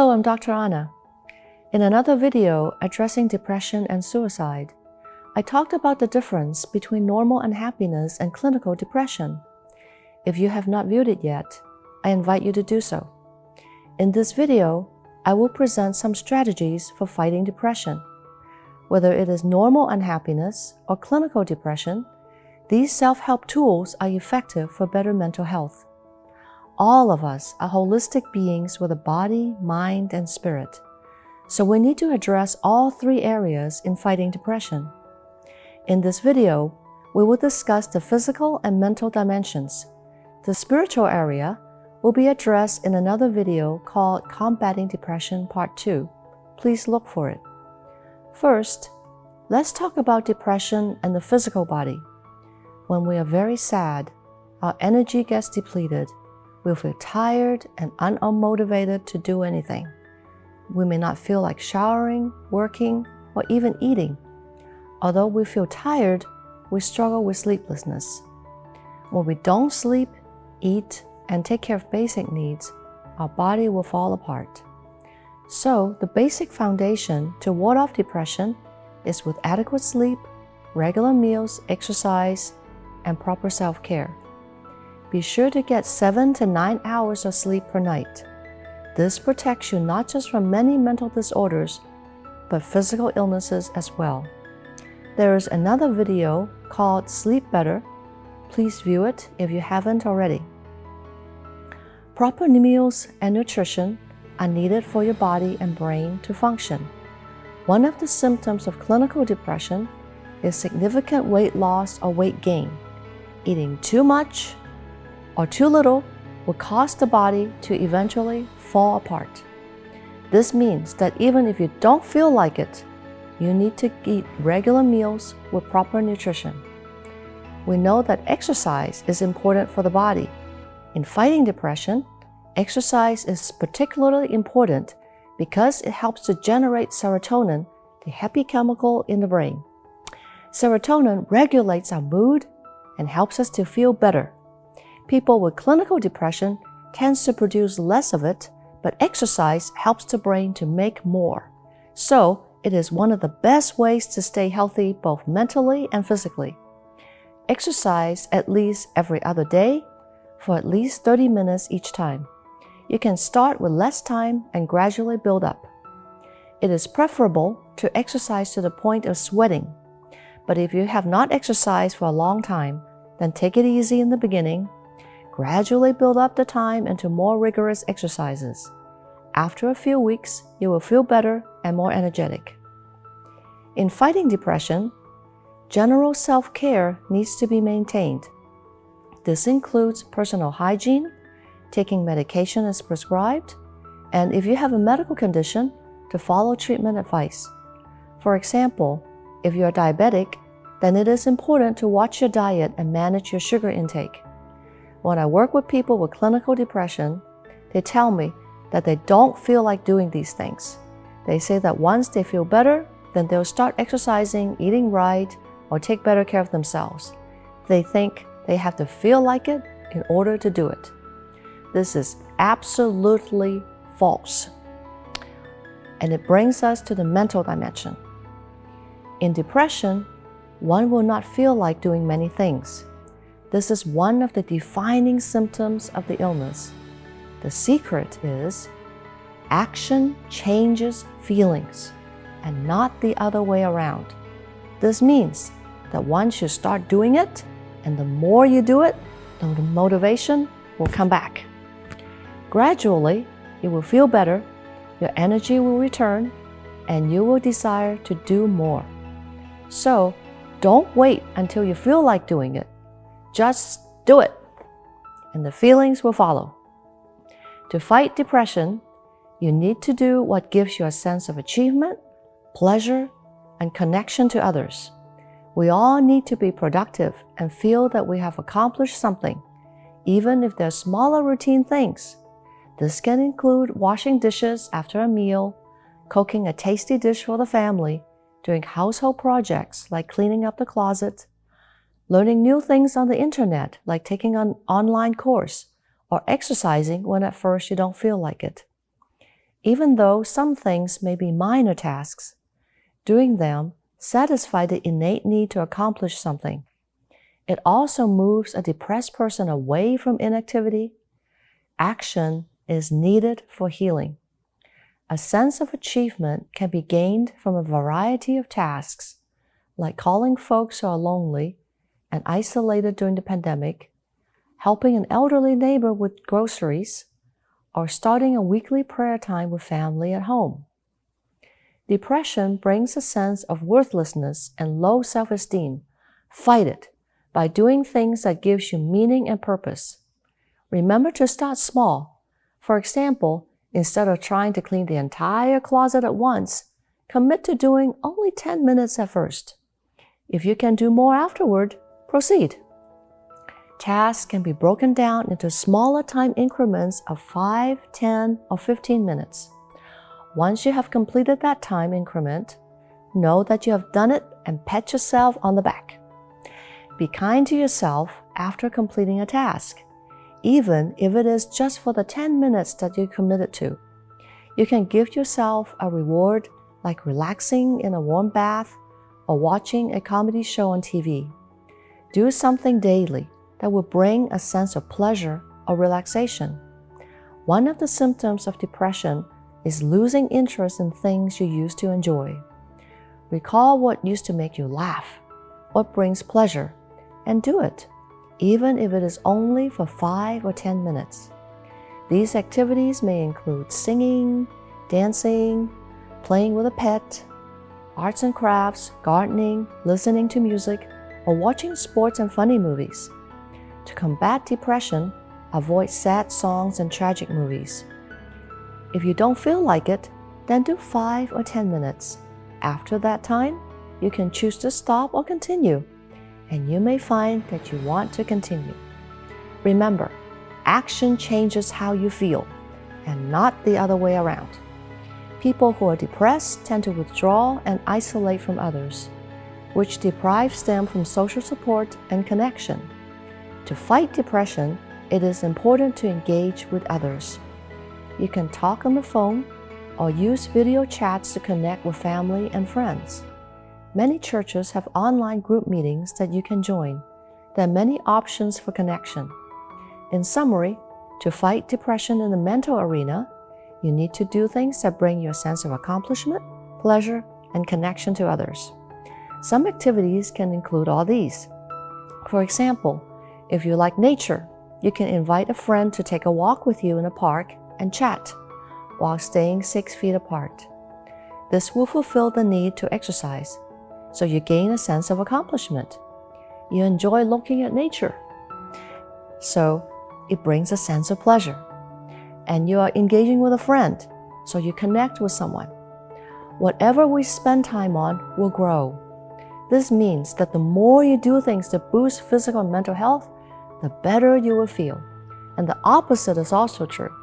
Hello, I'm Dr. Anna. In another video addressing depression and suicide, I talked about the difference between normal unhappiness and clinical depression. If you have not viewed it yet, I invite you to do so. In this video, I will present some strategies for fighting depression. Whether it is normal unhappiness or clinical depression, these self-help tools are effective for better mental health. All of us are holistic beings with a body, mind, and spirit. So we need to address all three areas in fighting depression. In this video, we will discuss the physical and mental dimensions. The spiritual area will be addressed in another video called Combating Depression Part 2. Please look for it. First, let's talk about depression and the physical body. When we are very sad, our energy gets depleted. We'll feel tired and unmotivated to do anything. We may not feel like showering, working, or even eating. Although we feel tired, we struggle with sleeplessness. When we don't sleep, eat, and take care of basic needs, our body will fall apart. So, the basic foundation to ward off depression is with adequate sleep, regular meals, exercise, and proper self-care. Be sure to get 7 to 9 hours of sleep per night. This protects you not just from many mental disorders, but physical illnesses as well. There is another video called Sleep Better. Please view it if you haven't already. Proper meals and nutrition are needed for your body and brain to function. One of the symptoms of clinical depression is significant weight loss or weight gain. Eating too much or too little will cause the body to eventually fall apart. This means that even if you don't feel like it, you need to eat regular meals with proper nutrition. We know that exercise is important for the body. In fighting depression, exercise is particularly important because it helps to generate serotonin, the happy chemical in the brain. Serotonin regulates our mood and helps us to feel better. People with clinical depression tends to produce less of it, but exercise helps the brain to make more. So, it is one of the best ways to stay healthy both mentally and physically. Exercise at least every other day for at least 30 minutes each time. You can start with less time and gradually build up. It is preferable to exercise to the point of sweating. But if you have not exercised for a long time, then take it easy in the beginning. Gradually build up the time into more rigorous exercises. After a few weeks, you will feel better and more energetic. In fighting depression, general self-care needs to be maintained. This includes personal hygiene, taking medication as prescribed, and if you have a medical condition, to follow treatment advice. For example, if you are diabetic, then it is important to watch your diet and manage your sugar intake. When I work with people with clinical depression, they tell me that they don't feel like doing these things. They say that once they feel better, then they'll start exercising, eating right, or take better care of themselves. They think they have to feel like it in order to do it. This is absolutely false. And it brings us to the mental dimension. In depression, one will not feel like doing many things. This is one of the defining symptoms of the illness. The secret is action changes feelings and not the other way around. This means that one should start doing it, and the more you do it, the motivation will come back. Gradually, you will feel better, your energy will return, and you will desire to do more. So, don't wait until you feel like doing it. Just do it, and the feelings will follow. To fight depression, you need to do what gives you a sense of achievement, pleasure, and connection to others. We all need to be productive and feel that we have accomplished something, even if they're smaller routine things. This can include washing dishes after a meal, cooking a tasty dish for the family, doing household projects like cleaning up the closet, learning new things on the internet like taking an online course, or exercising when at first you don't feel like it. Even though some things may be minor tasks, doing them satisfies the innate need to accomplish something. It also moves a depressed person away from inactivity. Action is needed for healing. A sense of achievement can be gained from a variety of tasks, like calling folks who are lonely and isolated during the pandemic, helping an elderly neighbor with groceries, or starting a weekly prayer time with family at home. Depression brings a sense of worthlessness and low self-esteem. Fight it by doing things that gives you meaning and purpose. Remember to start small. For example, instead of trying to clean the entire closet at once, commit to doing only 10 minutes at first. If you can do more afterward, proceed. Tasks can be broken down into smaller time increments of 5, 10, or 15 minutes. Once you have completed that time increment, know that you have done it and pat yourself on the back. Be kind to yourself after completing a task, even if it is just for the 10 minutes that you committed to. You can give yourself a reward like relaxing in a warm bath or watching a comedy show on TV. Do something daily that will bring a sense of pleasure or relaxation. One of the symptoms of depression is losing interest in things you used to enjoy. Recall what used to make you laugh, what brings pleasure, and do it, even if it is only for 5 or 10 minutes. These activities may include singing, dancing, playing with a pet, arts and crafts, gardening, listening to music, or watching sports and funny movies. To combat depression, avoid sad songs and tragic movies. If you don't feel like it, then do 5 or 10 minutes. After that time, you can choose to stop or continue, and you may find that you want to continue. Remember, action changes how you feel, and not the other way around. People who are depressed tend to withdraw and isolate from others, which deprives them from social support and connection. To fight depression, it is important to engage with others. You can talk on the phone or use video chats to connect with family and friends. Many churches have online group meetings that you can join. There are many options for connection. In summary, to fight depression in the mental arena, you need to do things that bring you a sense of accomplishment, pleasure, and connection to others. Some activities can include all these. For example, if you like nature, you can invite a friend to take a walk with you in a park and chat while staying 6 feet apart. This will fulfill the need to exercise, so you gain a sense of accomplishment. You enjoy looking at nature, so it brings a sense of pleasure. And you are engaging with a friend, so you connect with someone. Whatever we spend time on will grow. This means that the more you do things to boost physical and mental health, the better you will feel. And the opposite is also true.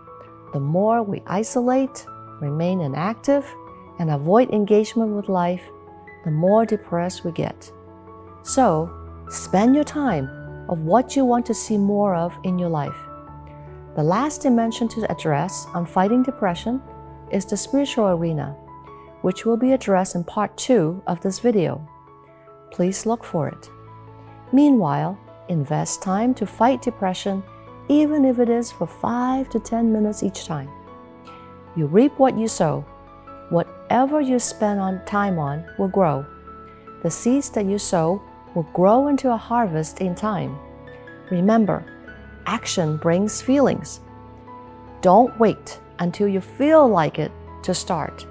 The more we isolate, remain inactive, and avoid engagement with life, the more depressed we get. So, spend your time of what you want to see more of in your life. The last dimension to address on fighting depression is the spiritual arena, which will be addressed in part 2 of this video. Please look for it. Meanwhile, invest time to fight depression, even if it is for 5 to 10 minutes each time. You reap what you sow. Whatever you spend time on will grow. The seeds that you sow will grow into a harvest in time. Remember, action brings feelings. Don't wait until you feel like it to start.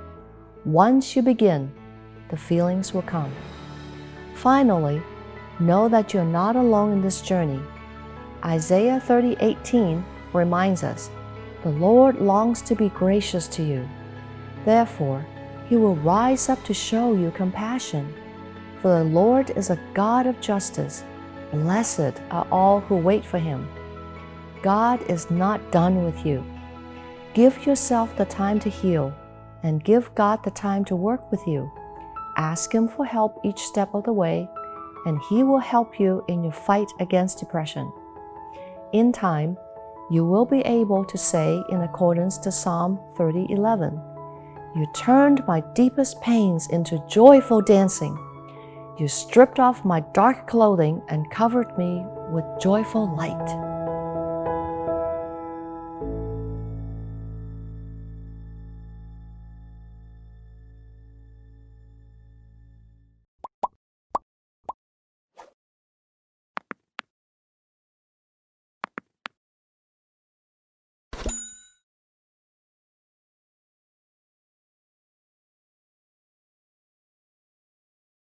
Once you begin, the feelings will come. Finally, know that you're not alone in this journey. Isaiah 30:18 reminds us, "The Lord longs to be gracious to you. Therefore, He will rise up to show you compassion. For the Lord is a God of justice. Blessed are all who wait for Him." God is not done with you. Give yourself the time to heal, and give God the time to work with you. Ask Him for help each step of the way, and He will help you in your fight against depression. In time, you will be able to say in accordance to Psalm 30:11, You turned my deepest pains into joyful dancing. You stripped off my dark clothing and covered me with joyful light.